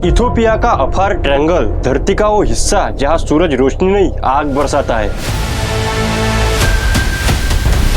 Ethiopia का अफार triangle धरती का वो हिस्सा जहां सूरज रोशनी नहीं आग बरसाता है।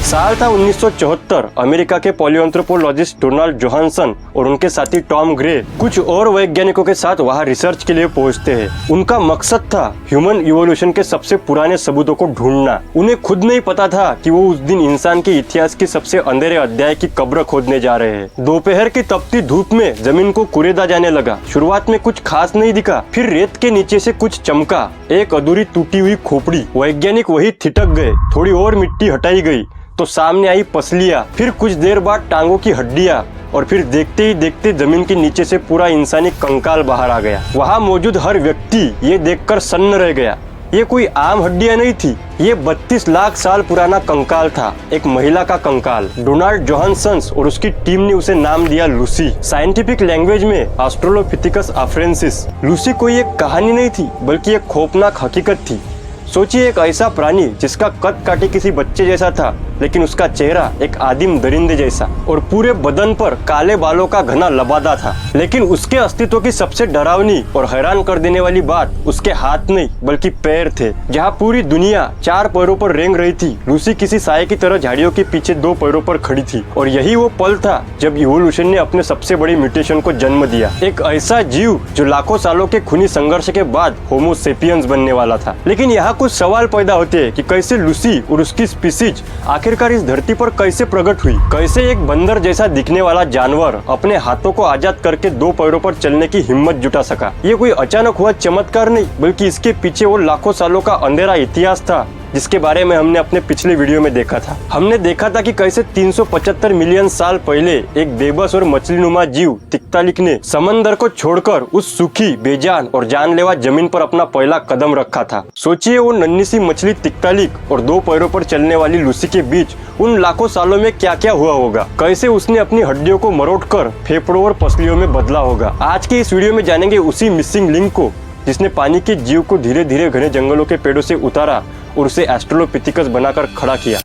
साल था 1974। अमेरिका के पॉलियोंथ्रोपोलॉजिस्ट डोनाल्ड जोहानसन और उनके साथी टॉम ग्रे कुछ और वैज्ञानिकों के साथ वहां रिसर्च के लिए पहुंचते हैं। उनका मकसद था ह्यूमन इवोल्यूशन के सबसे पुराने सबूतों को ढूंढना। उन्हें खुद नहीं पता था कि वो उस दिन इंसान के इतिहास की सबसे अंधेरे अध्याय की कब्र खोदने जा रहे हैं। दोपहर की तपती धूप में जमीन को कुरेदा जाने लगा। शुरुआत में कुछ खास नहीं दिखा, फिर रेत के नीचे से कुछ चमका, एक अधूरी टूटी हुई खोपड़ी। वैज्ञानिक वही थिटक गए। थोड़ी और मिट्टी हटाई गई तो सामने आई पसलियां, फिर कुछ देर बाद टांगों की हड्डियां, और फिर देखते ही देखते जमीन के नीचे से पूरा इंसानी कंकाल बाहर आ गया। वहां मौजूद हर व्यक्ति ये देखकर सन्न रह गया। ये कोई आम हड्डियां नहीं थी, ये 32 लाख साल पुराना कंकाल था, एक महिला का कंकाल। डोनाल्ड जोहानसन और उसकी टीम ने उसे नाम दिया लूसी। साइंटिफिक लैंग्वेज में ऑस्ट्रेलोपिथेकस अफ्रेंसिस। लूसी कोई एक कहानी नहीं थी, बल्कि एक खौफनाक हकीकत थी। सोचिए, एक ऐसा प्राणी जिसका कद काटे किसी बच्चे जैसा था, लेकिन उसका चेहरा एक आदिम दरिंदे जैसा, और पूरे बदन पर काले बालों का घना लबादा था। लेकिन उसके अस्तित्व की सबसे डरावनी और हैरान कर देने वाली बात उसके हाथ नहीं बल्कि पैर थे। जहाँ पूरी दुनिया 4 पैरों पर रेंग रही थी, लूसी किसी साये की तरह झाड़ियों के पीछे 2 पैरों पर खड़ी थी। और यही वो पल था जब इवोल्यूशन ने अपने सबसे बड़ी म्यूटेशन को जन्म दिया। एक ऐसा जीव जो लाखों सालों के खूनी संघर्ष के बाद होमो सेपियंस बनने वाला था। लेकिन यहाँ कुछ सवाल पैदा होते हैं कि कैसे लूसी और उसकी स्पीसीज आखिरकार इस धरती पर कैसे प्रकट हुई। कैसे एक बंदर जैसा दिखने वाला जानवर अपने हाथों को आजाद करके 2 पैरों पर चलने की हिम्मत जुटा सका। ये कोई अचानक हुआ चमत्कार नहीं, बल्कि इसके पीछे वो लाखों सालों का अंधेरा इतिहास था जिसके बारे में हमने अपने पिछले वीडियो में देखा था। हमने देखा था कि कैसे 375 मिलियन साल पहले एक बेबस और मछलीनुमा जीव तिक्तालिक ने समंदर को छोड़कर उस सूखी, बेजान और जानलेवा जमीन पर अपना पहला कदम रखा था। सोचिए, वो नन्ही सी मछली तिक्तालिक और 2 पैरों पर चलने वाली लूसी के बीच उन लाखों सालों में क्या क्या हुआ होगा। कैसे उसने अपनी हड्डियों को मरोड़कर फेफड़ों और पसलियों में बदला होगा। आज के इस वीडियो में जानेंगे उसी मिसिंग लिंक को जिसने पानी के जीव को धीरे धीरे घने जंगलों के पेड़ों से उतारा और उसे ऑस्ट्रेलोपिथेकस बनाकर खड़ा किया।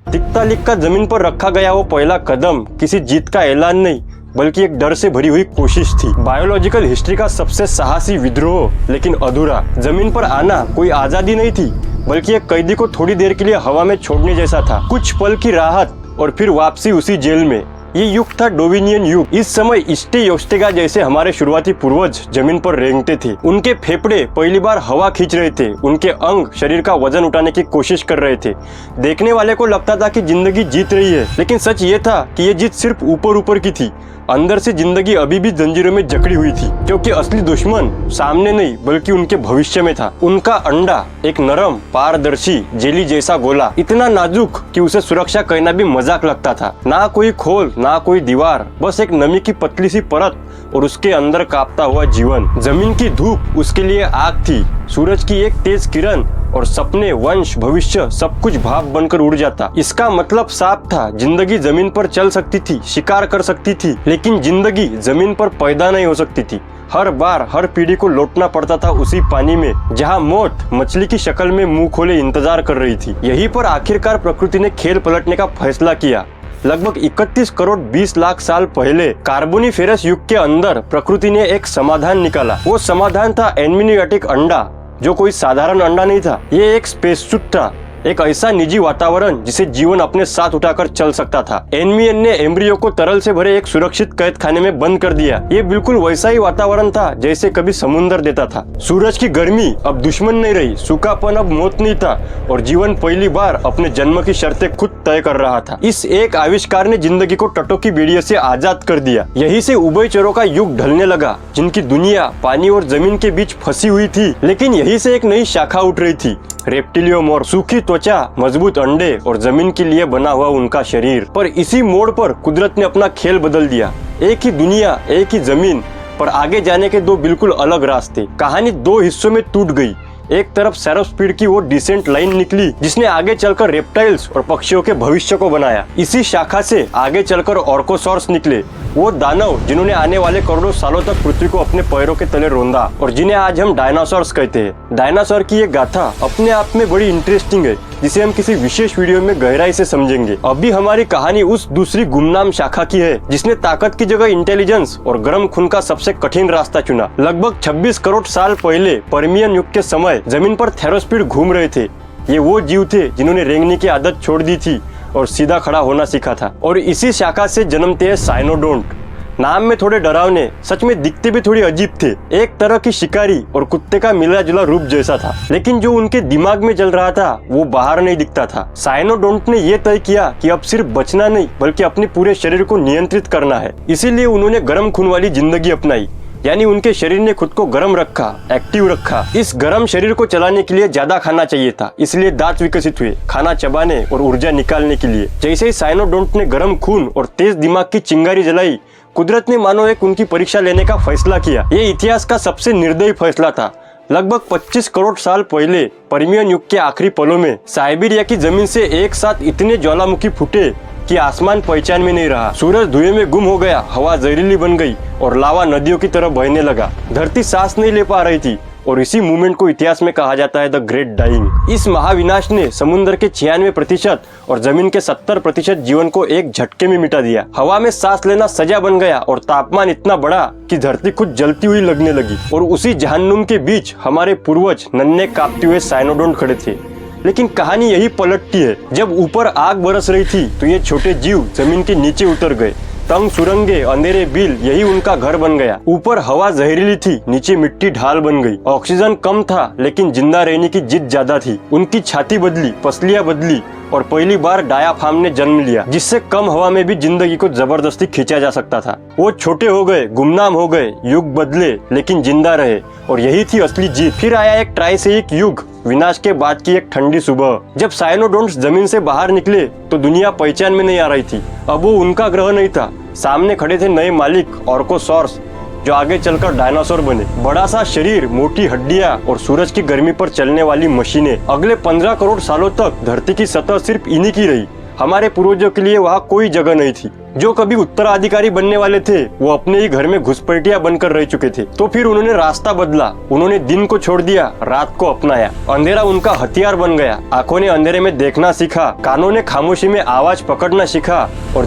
तिक्तालिक का जमीन पर रखा गया वो पहला कदम किसी जीत का ऐलान नहीं, बल्कि एक डर से भरी हुई कोशिश थी। बायोलॉजिकल हिस्ट्री का सबसे साहसी विद्रोह, लेकिन अधूरा। जमीन पर आना कोई आजादी नहीं थी, बल्कि एक कैदी को थोड़ी देर के लिए हवा में छोड़ने जैसा था। कुछ पल की राहत और फिर वापसी उसी जेल में। ये युग था डोविनियन युग। इस समय स्टेयोस्टेगा जैसे हमारे शुरुआती पूर्वज जमीन पर रेंगते थे। उनके फेफड़े पहली बार हवा खींच रहे थे, उनके अंग शरीर का वजन उठाने की कोशिश कर रहे थे। देखने वाले को लगता था कि जिंदगी जीत रही है, लेकिन सच ये था कि ये जीत सिर्फ ऊपर ऊपर की थी। अंदर से जिंदगी अभी भी जंजीरों में जकड़ी हुई थी, क्योंकि असली दुश्मन सामने नहीं बल्कि उनके भविष्य में था। उनका अंडा एक नरम, पारदर्शी, जेली जैसा गोला, इतना नाजुक कि उसे सुरक्षा कहना भी मजाक लगता था। ना कोई खोल, ना कोई दीवार, बस एक नमी की पतली सी परत और उसके अंदर कांपता हुआ जीवन। जमीन की धूप उसके लिए आग थी, सूरज की एक तेज किरण और सपने, वंश, भविष्य सब कुछ भाप बनकर उड़ जाता। इसका मतलब साफ था, जिंदगी जमीन पर चल सकती थी, शिकार कर सकती थी, लेकिन जिंदगी जमीन पर पैदा नहीं हो सकती थी। हर बार हर पीढ़ी को लौटना पड़ता था उसी पानी में, जहाँ मौत मछली की शक्ल में मुंह खोले इंतजार कर रही थी। यहीं पर आखिरकार प्रकृति ने खेल पलटने का फैसला किया। लगभग 31 करोड़ 20 लाख साल पहले कार्बोनिफेरस युग के अंदर प्रकृति ने एक समाधान निकाला। वो समाधान था एम्नियोटिक अंडा, जो कोई साधारण अंडा नहीं था। ये एक स्पेस सूट था, एक ऐसा निजी वातावरण जिसे जीवन अपने साथ उठाकर चल सकता था। एनमियन ने एम्ब्रियो को तरल से भरे एक सुरक्षित कैद खाने में बंद कर दिया। ये बिल्कुल वैसा ही वातावरण था जैसे कभी समुद्र देता था। सूरज की गर्मी अब दुश्मन नहीं रही, सूखापन अब मौत नहीं था, और जीवन पहली बार अपने जन्म की शर्तें खुद तय कर रहा था। इस एक आविष्कार ने जिंदगी को टटों की बेड़ियों से आजाद कर दिया। यही से उभयचरों का युग ढलने लगा, जिनकी दुनिया पानी और जमीन के बीच फंसी हुई थी। लेकिन यही से एक नई शाखा उठ रही थी, रेप्टिलियोमोर। सूखी त्वचा, मजबूत अंडे और जमीन के लिए बना हुआ उनका शरीर। पर इसी मोड़ पर कुदरत ने अपना खेल बदल दिया। एक ही दुनिया, एक ही जमीन, पर आगे जाने के 2 बिल्कुल अलग रास्ते। कहानी 2 हिस्सों में टूट गई। एक तरफ सेरोस्पीड की वो डिसेंट लाइन निकली जिसने आगे चलकर रेप्टाइल्स और पक्षियों के भविष्य को बनाया। इसी शाखा से आगे चलकर ऑर्कोसॉर्स निकले, वो दानव जिन्होंने आने वाले करोड़ों सालों तक पृथ्वी को अपने पैरों के तले रौंदा और जिन्हें आज हम डायनासोर्स कहते हैं। डायनासोर की ये गाथा अपने आप में बड़ी इंटरेस्टिंग है, जिसे हम किसी विशेष वीडियो में गहराई से समझेंगे। अभी हमारी कहानी उस दूसरी गुमनाम शाखा की है जिसने ताकत की जगह इंटेलिजेंस और गर्म खून का सबसे कठिन रास्ता चुना। लगभग 26 करोड़ साल पहले पर्मियन युग के समय जमीन पर थेरोस्पीड घूम रहे थे। ये वो जीव थे जिन्होंने रेंगने की आदत छोड़ दी थी और सीधा खड़ा होना सीखा था। और इसी शाखा से जन्मते हैं साइनोडोंट। नाम में थोड़े डरावने, सच में दिखते भी थोड़ी अजीब थे। एक तरह की शिकारी और कुत्ते का मिला जुला रूप जैसा था, लेकिन जो उनके दिमाग में चल रहा था वो बाहर नहीं दिखता था। साइनोडोंट ने यह तय किया कि अब सिर्फ बचना नहीं बल्कि अपने पूरे शरीर को नियंत्रित करना है। इसीलिए उन्होंने गर्म खून वाली जिंदगी अपनाई, यानी उनके शरीर ने खुद को गर्म रखा, एक्टिव रखा। इस गर्म शरीर को चलाने के लिए ज्यादा खाना चाहिए था, इसलिए दांत विकसित हुए खाना चबाने और ऊर्जा निकालने के लिए। जैसे ही साइनोडोंट ने गर्म खून और तेज दिमाग की चिंगारी जलाई, कुदरत ने मानो एक उनकी परीक्षा लेने का फैसला किया। ये इतिहास का सबसे निर्दयी फैसला था। लगभग 25 करोड़ साल पहले पर्मियन युग के आखिरी पलों में साइबेरिया की जमीन से एक साथ इतने ज्वालामुखी फूटे कि आसमान पहचान में नहीं रहा। सूरज धुएं में गुम हो गया, हवा जहरीली बन गई और लावा नदियों की तरह बहने लगा। धरती सांस नहीं ले पा रही थी और इसी मूवमेंट को इतिहास में कहा जाता है द ग्रेट डाइंग। इस महाविनाश ने समुद्र के 96% और जमीन के 70% जीवन को एक झटके में मिटा दिया। हवा में सांस लेना सजा बन गया और तापमान इतना बढ़ा कि धरती खुद जलती हुई लगने लगी। और उसी जहन्नुम के बीच हमारे पूर्वज नन्हे कांपते हुए साइनोडोंट खड़े थे। लेकिन कहानी यही पलटती है। जब ऊपर आग बरस रही थी तो ये छोटे जीव जमीन के नीचे उतर गए। तंग सुरंगे, अंधेरे बिल, यही उनका घर बन गया। ऊपर हवा जहरीली थी, नीचे मिट्टी ढाल बन गई। ऑक्सीजन कम था लेकिन जिंदा रहने की जिद ज्यादा थी। उनकी छाती बदली, पसलियां बदली और पहली बार डायाफ्राम ने जन्म लिया, जिससे कम हवा में भी जिंदगी को जबरदस्ती खींचा जा सकता था। वो छोटे हो गए, गुमनाम हो गए, युग बदले लेकिन जिंदा रहे और यही थी असली जीत। फिर आया एक ट्राइसेइक युग, विनाश के बाद की एक ठंडी सुबह। जब साइनोडोंट्स जमीन से बाहर निकले तो दुनिया पहचान में नहीं आ रही थी। अब वो उनका ग्रह नहीं था, सामने खड़े थे नए मालिक ऑर्कोसॉर्स, जो आगे चलकर डायनासोर बने। बड़ा सा शरीर, मोटी हड्डियां और सूरज की गर्मी पर चलने वाली मशीनें। अगले 15 करोड़ सालों तक धरती की सतह सिर्फ इन्हीं की रही। हमारे पूर्वजों के लिए वहाँ कोई जगह नहीं थी। जो कभी उत्तराधिकारी बनने वाले थे वो अपने ही घर में घुसपैठिया बनकर रह चुके थे। तो फिर उन्होंने रास्ता बदला। उन्होंने दिन को छोड़ दिया, रात को अपनाया। अंधेरा उनका हथियार बन गया। आंखों ने अंधेरे में देखना सीखा, कानों ने खामोशी में आवाज पकड़ना सीखा और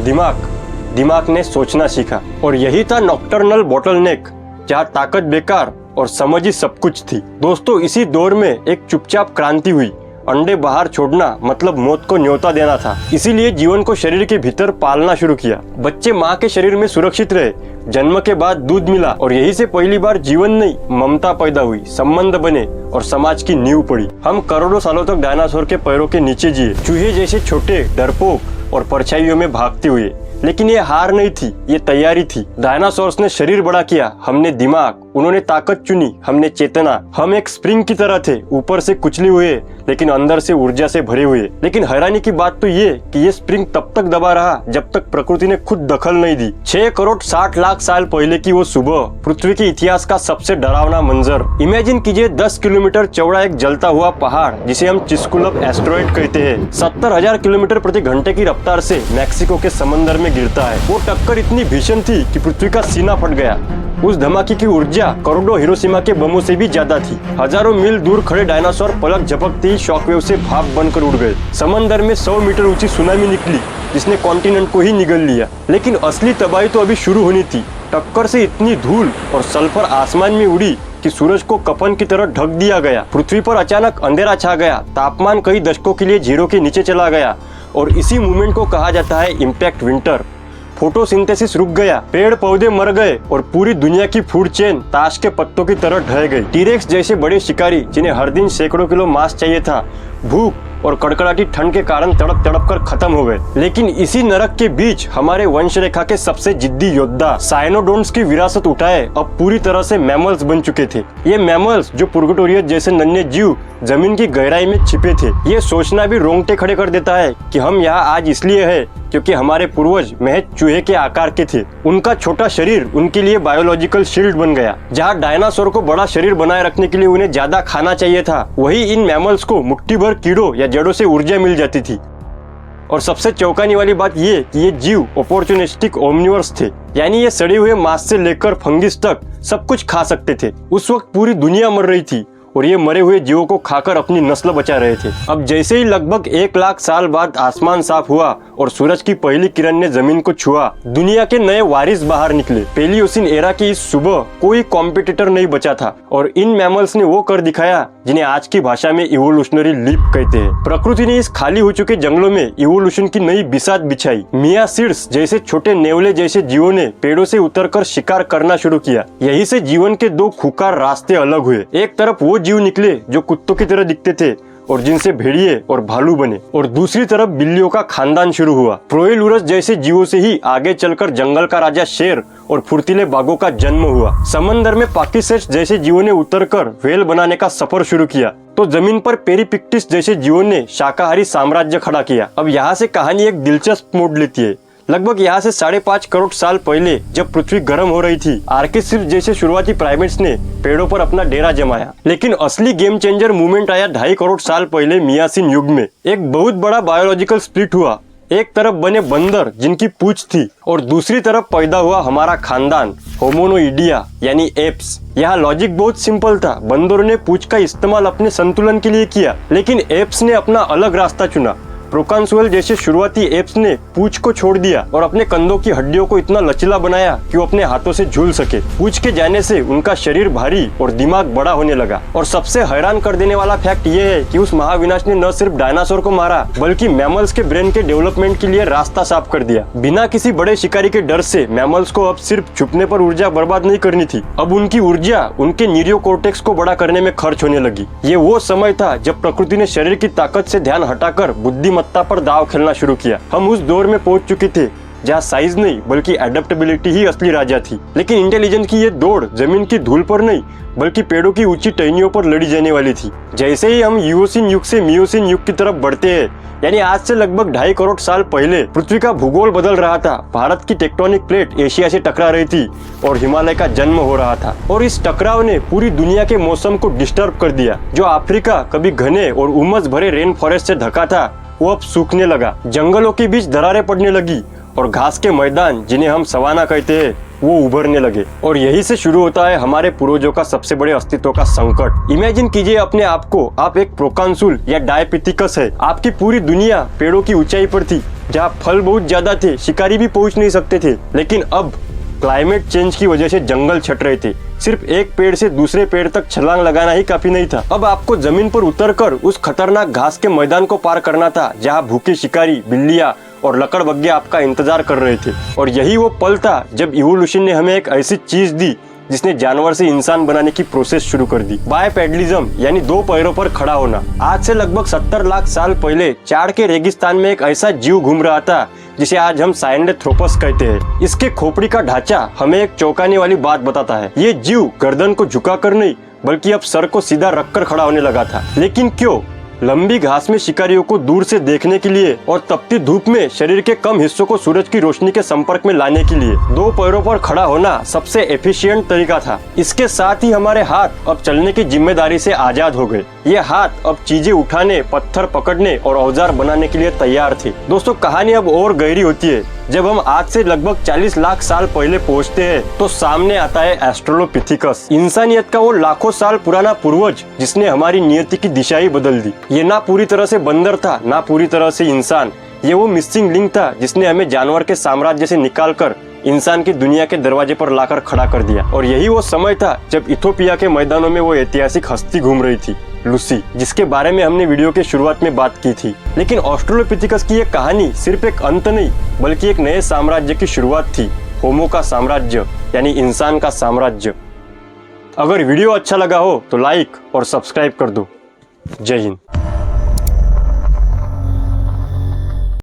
दिमाग ने सोचना सीखा। और यही था नॉक्टर्नल बॉटलनेक, जहाँ ताकत बेकार और समझ ही सब कुछ थी। दोस्तों, इसी दौर में एक चुपचाप क्रांति हुई। अंडे बाहर छोड़ना मतलब मौत को न्योता देना था। इसीलिए जीवन को शरीर के भीतर पालना शुरू किया। बच्चे माँ के शरीर में सुरक्षित रहे, जन्म के बाद दूध मिला और यही से पहली बार जीवन नहीं, ममता पैदा हुई, संबंध बने और समाज की नींव पड़ी। हम करोड़ों सालों तक डायनासोर के पैरों के नीचे जिए, चूहे जैसे छोटे, डरपोक और परछाइयों में भागते हुए। लेकिन ये हार नहीं थी, ये तैयारी थी। डायनासोर्स ने शरीर बड़ा किया, हमने दिमाग। उन्होंने ताकत चुनी, हमने चेतना। हम एक स्प्रिंग की तरह थे, ऊपर से कुचले हुए लेकिन अंदर से ऊर्जा से भरे हुए। लेकिन हैरानी की बात तो ये कि ये स्प्रिंग तब तक दबा रहा जब तक प्रकृति ने खुद दखल नहीं दी। 6 करोड़ 60 लाख साल पहले की वो सुबह, पृथ्वी के इतिहास का सबसे डरावना मंजर। इमेजिन कीजिए 10 किलोमीटर चौड़ा एक जलता हुआ पहाड़ जिसे हम चिस्कुलप एस्टेरॉयड कहते हैं, 70,000 किलोमीटर प्रति घंटे की रफ्तार से मैक्सिको के समंदर में गिरता है। वो टक्कर इतनी भीषण थी कि पृथ्वी का सीना फट गया। उस धमाके की ऊर्जा करोड़ों हिरोशिमा के बमों से भी ज्यादा थी। हजारों मील दूर खड़े डायनासोर पलक झपकते ही शॉकवेव से भाप बनकर उड़ गए। समंदर में 100 मीटर ऊंची सुनामी निकली जिसने कॉन्टिनेंट को ही निगल लिया। लेकिन असली तबाही तो अभी शुरू होनी थी। टक्कर से इतनी धूल और सल्फर आसमान में उड़ी कि सूरज को कफन की तरह ढक दिया गया। पृथ्वी पर अचानक अंधेरा छा गया, तापमान कई दशकों के लिए 0 के नीचे चला गया और इसी मूवमेंट को कहा जाता है इम्पैक्ट विंटर। फोटोसिंथेसिस रुक गया, पेड़ पौधे मर गए और पूरी दुनिया की फूड चेन ताश के पत्तों की तरह ढह गई। टीरेक्स जैसे बड़े शिकारी जिन्हें हर दिन सैकड़ों किलो मांस चाहिए था, भूख और कड़कड़ाती ठंड के कारण तड़प तड़प कर खत्म हो गए। लेकिन इसी नरक के बीच हमारे वंश रेखा के सबसे जिद्दी योद्धा साइनोडोंट्स की विरासत उठाए अब पूरी तरह से मैमल्स बन चुके थे। ये मैमल्स जो पुर्गेटोरियस जैसे नन्हे जीव जमीन की गहराई में छिपे थे। ये सोचना भी रोंगटे खड़े कर देता है कि हम यहाँ आज इसलिए है क्योंकि हमारे पूर्वज महज चूहे के आकार के थे। उनका छोटा शरीर उनके लिए बायोलॉजिकल शील्ड बन गया। जहाँ डायनासोर को बड़ा शरीर बनाए रखने के लिए उन्हें ज्यादा खाना चाहिए था, वही इन मैमल्स को मुट्ठी भर कीड़ों या जड़ों से ऊर्जा मिल जाती थी। और सबसे चौंकाने वाली बात ये कि ये जीव अपॉर्चुनिस्टिक ओमनिवर्स थे, यानी ये सड़े हुए मांस से लेकर फंगिस तक सब कुछ खा सकते थे। उस वक्त पूरी दुनिया मर रही थी और ये मरे हुए जीवों को खाकर अपनी नस्ल बचा रहे थे। अब जैसे ही लगभग 1 लाख साल बाद आसमान साफ हुआ और सूरज की पहली किरण ने जमीन को छुआ, दुनिया के नए वारिस बाहर निकले। पेलियोसिन एरा की इस सुबह कोई कॉम्पिटिटर नहीं बचा था और इन मैमल्स ने वो कर दिखाया जिन्हें आज की भाषा में इवोल्यूशनरी लीप कहते हैं। प्रकृति ने इस खाली हो चुके जंगलों में इवोल्यूशन की नई बिसात बिछाई। मियासिड्स जैसे छोटे नेवले जैसे जीवों ने पेड़ों से उतरकर शिकार करना शुरू किया। यही से जीवन के 2 खुकार रास्ते अलग हुए। एक तरफ वो जीव निकले जो कुत्तों की तरह दिखते थे और जिनसे भेड़िए और भालू बने, और दूसरी तरफ बिल्लियों का खानदान शुरू हुआ। प्रोइलुरस जैसे जीवों से ही आगे चलकर जंगल का राजा शेर और फुर्तीले बाघों का जन्म हुआ। समंदर में पाकिसेट्स जैसे जीवों ने उतरकर व्हेल बनाने का सफर शुरू किया, तो जमीन पर पेरिपिक्टिस जैसे जीवों ने शाकाहारी साम्राज्य खड़ा किया। अब यहाँ से कहानी एक दिलचस्प मोड़ लेती है। लगभग यहाँ से 5.5 करोड़ साल पहले जब पृथ्वी गर्म हो रही थी, आर्किसिप्स जैसे शुरुआती प्राइमेट्स ने पेड़ों पर अपना डेरा जमाया। लेकिन असली गेम चेंजर मूवमेंट आया 2.5 करोड़ साल पहले मियासिन युग में। एक बहुत बड़ा बायोलॉजिकल स्प्लिट हुआ। एक तरफ बने बंदर जिनकी पूंछ थी और दूसरी तरफ पैदा हुआ हमारा खानदान होमोनोइडिया यानी एप्स। यहाँ लॉजिक बहुत सिंपल था। बंदरों ने पूंछ का इस्तेमाल अपने संतुलन के लिए किया, लेकिन एप्स ने अपना अलग रास्ता चुना। प्रोकांसुअल जैसे शुरुआती एप्स ने पूंछ को छोड़ दिया और अपने कंधों की हड्डियों को इतना लचीला बनाया कि वो अपने हाथों से झूल सके। पूंछ के जाने से उनका शरीर भारी और दिमाग बड़ा होने लगा। और सबसे हैरान कर देने वाला फैक्ट ये है कि उस महाविनाश ने न सिर्फ डायनासोर को मारा बल्कि मैमल्स के ब्रेन के डेवलपमेंट के लिए रास्ता साफ कर दिया। बिना किसी बड़े शिकारी के डर से मैमल्स को अब सिर्फ छुपने पर ऊर्जा बर्बाद नहीं करनी थी, अब उनकी ऊर्जा उनके न्यूरोकॉर्टेक्स को बड़ा करने में खर्च होने लगी। ये वो समय था जब प्रकृति ने शरीर की ताकत से ध्यान हटाकर बुद्धिमत्ता पर दाव खेलना शुरू किया। हम उस दौर में पहुंच चुके थे जहाँ साइज नहीं बल्कि एडेप्टेबिलिटी ही असली राजा थी। लेकिन इंटेलिजेंस की ये दौड़ जमीन की धूल पर नहीं बल्कि पेड़ों की ऊंची टहनियों पर लड़ी जाने वाली थी। जैसे ही हम यूओसिन युग से मियोसिन युग की तरफ बढ़ते हैं, यानी आज से लगभग 2.5 करोड़ साल पहले पृथ्वी का भूगोल बदल रहा था। भारत की टेक्टोनिक प्लेट एशिया से टकरा रही थी और हिमालय का जन्म हो रहा था, और इस टकराव ने पूरी दुनिया के मौसम को डिस्टर्ब कर दिया। जो अफ्रीका कभी घने और उमस भरे रेन फॉरेस्ट से ढका था वो अब सूखने लगा। जंगलों के बीच दरारें पड़ने लगी और घास के मैदान जिन्हें हम सवाना कहते हैं वो उभरने लगे। और यही से शुरू होता है हमारे पूर्वजों का सबसे बड़े अस्तित्व का संकट। इमेजिन कीजिए अपने आप को, आप एक प्रोकांसुल या डायपिथिकस है। आपकी पूरी दुनिया पेड़ों की ऊंचाई पर थी जहाँ फल बहुत ज्यादा थे, शिकारी भी पहुंच नहीं सकते थे। लेकिन अब क्लाइमेट चेंज की वजह से जंगल छट रहे थे। सिर्फ एक पेड़ से दूसरे पेड़ तक छलांग लगाना ही काफी नहीं था। अब आपको जमीन पर उतरकर उस खतरनाक घास के मैदान को पार करना था जहाँ भूखे शिकारी, बिल्लियां और लकड़बग्गे आपका इंतजार कर रहे थे। और यही वो पल था जब इवोल्यूशन ने हमें एक ऐसी चीज दी जिसने जानवर से इंसान बनाने की प्रोसेस शुरू कर दी। बायपेडलिज्म यानी 2 पैरों पर खड़ा होना। आज से लगभग 70 लाख साल पहले चाड के रेगिस्तान में एक ऐसा जीव घूम रहा था जिसे आज हम साइंडेंथ्रोपस कहते हैं। इसके खोपड़ी का ढांचा हमें एक चौंकाने वाली बात बताता है। ये जीव गर्दन को झुकाकर नहीं बल्कि अब सर को सीधा रखकर खड़ा होने लगा था। लेकिन क्यों? लंबी घास में शिकारियों को दूर से देखने के लिए और तपती धूप में शरीर के कम हिस्सों को सूरज की रोशनी के संपर्क में लाने के लिए 2 पैरों पर खड़ा होना सबसे एफिशिएंट तरीका था। इसके साथ ही हमारे हाथ अब चलने की जिम्मेदारी से आजाद हो गए। ये हाथ अब चीजें उठाने, पत्थर पकड़ने और औजार बनाने के लिए तैयार थे। दोस्तों, कहानी अब और गहरी होती है। जब हम आज से लगभग 40 लाख साल पहले पहुंचते हैं तो सामने आता है एस्ट्रोलोपिथिकस, इंसानियत का वो लाखों साल पुराना पूर्वज जिसने हमारी नियति की दिशा ही बदल दी। ये ना पूरी तरह से बंदर था ना पूरी तरह से इंसान। ये वो मिसिंग लिंक था जिसने हमें जानवर के साम्राज्य से निकालकर इंसान की दुनिया के दरवाजे पर लाकर खड़ा कर दिया। और यही वो समय था जब इथोपिया के मैदानों में वो ऐतिहासिक हस्ती घूम रही थी, लूसी, जिसके बारे में हमने वीडियो के शुरुआत में बात की थी। लेकिन ऑस्ट्रेलोपिथिकस की ये कहानी सिर्फ एक अंत नहीं बल्कि एक नए साम्राज्य की शुरुआत थी, होमो का साम्राज्य यानी इंसान का साम्राज्य। अगर वीडियो अच्छा लगा हो तो लाइक और सब्सक्राइब कर दो। जय हिंद।